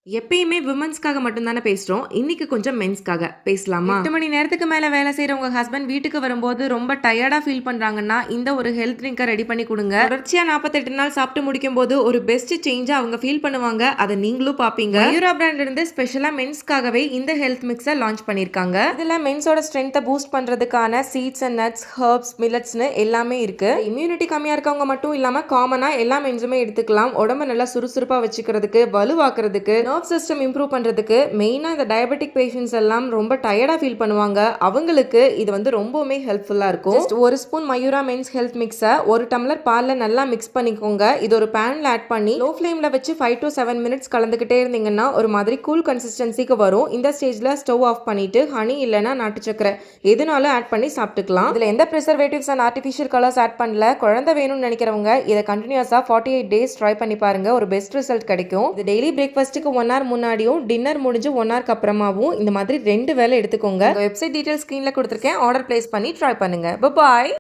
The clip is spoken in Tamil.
எப்பயுமே விமன்ஸ்க்காக மட்டும் தானே பேசுறோம். இன்னைக்கு கொஞ்சம் மென்ஸ்க்காக பேசலாமா? 8 மணி நேரத்துக்கு மேல வேலை செய்ற உங்க ஹஸ்பண்ட் வீட்டுக்கு வரும்போது ரொம்ப டயர்டா ஃபீல் பண்றாங்கன்னா, இந்த ஒரு ஹெல்த் ட்ரிங்க்க ரெடி பண்ணி குடுங்க. தொடர்ச்சியா 48 நாள் சாப்பிட்டு முடிக்கும்போது ஒரு பெஸ்ட் சேஞ்சா அவங்க ஃபீல் பண்ணுவாங்க. அத நீங்களும் பாப்பீங்க. மயூரா பிராண்ட்ல இருந்து ஸ்பெஷலா மென்ஸ்க்காகவே இந்த ஹெல்த் மிக்ஸ லான்ச் பண்ணிருக்காங்க. இதுல மென்ஸோட ஸ்ட்ரென்த்த பூஸ்ட் பண்றதுக்கான சீட்ஸ் அண்ட் நட்ஸ், ஹெர்ப்ஸ், மில்லட்ஸ்னு எல்லாமே இருக்கு. இம்யூனிட்டி கம்மியா இருக்கவங்க மட்டும் இல்லாம காமனா எல்லா மென்ஸுமே எடுத்துக்கலாம். உடம்ப நல்லா சுறுசுறுப்பா வச்சுக்கிறதுக்கு, வலுவாக்குறதுக்கு, நர்வ் சிஸ்டம் இம்ப்ரூவ் பண்றதுக்கு, மெயினா இந்த டயபெட்டிக் பேஷண்ட்ஸ் எல்லாம் ரொம்ப டயர்டா ஃபீல் பண்ணுவாங்க. அவங்களுக்கு இது வந்து ரொம்பவுமே ஹெல்ப்ஃபுல்லா இருக்கும். ஜஸ்ட் ஒரு ஸ்பூன் மயூரா மென்ஸ் ஹெல்த் மிக்ஸை ஒரு டம்ளர் பால்ல நல்லா மிக்ஸ் பண்ணிக்கோங்க. இது ஒரு பேன்ல ஆட் பண்ணி லோ ஃப்ளேம்ல வச்சு 5 to 7 மினிட்ஸ் கலந்துக்கிட்டே இருந்தீங்கன்னா ஒரு மாதிரி கூல் கன்சிஸ்டன்சிக்கு வரும். இந்த ஸ்டேஜ்ல ஸ்டவ் ஆஃப் பண்ணிட்டு ஹனி இல்லைன்னா நாட்டு சக்கரை எதுனாலும் ஆட் பண்ணி சாப்பிட்டுக்கலாம். இதுல எந்த preservatives and artificial colours add பண்ணல. குழந்தை வேணும்னு நினைக்கிறவங்க இதை கண்டினியூஸா 48 டேஸ் ட்ரை பண்ணி பாருங்க. ஒரு பெஸ்ட் ரிசல்ட் கிடைக்கும். இது டெய்லி பிரேக்ஃபாஸ்ட்டுக்கு 1 hour முன்னாடியும் டின்னர் முடிஞ்சு 1 hour அப்புறமாவும் இந்த மாதிரி 2 வேளை எடுத்துக்கோங்க. வெப்சைட் டீடைல்ஸ் ஸ்கிரீன்ல கொடுத்துருக்கேன். ஆர்டர் பிளேஸ் பண்ணி ட்ரை பண்ணுங்க. பாய்.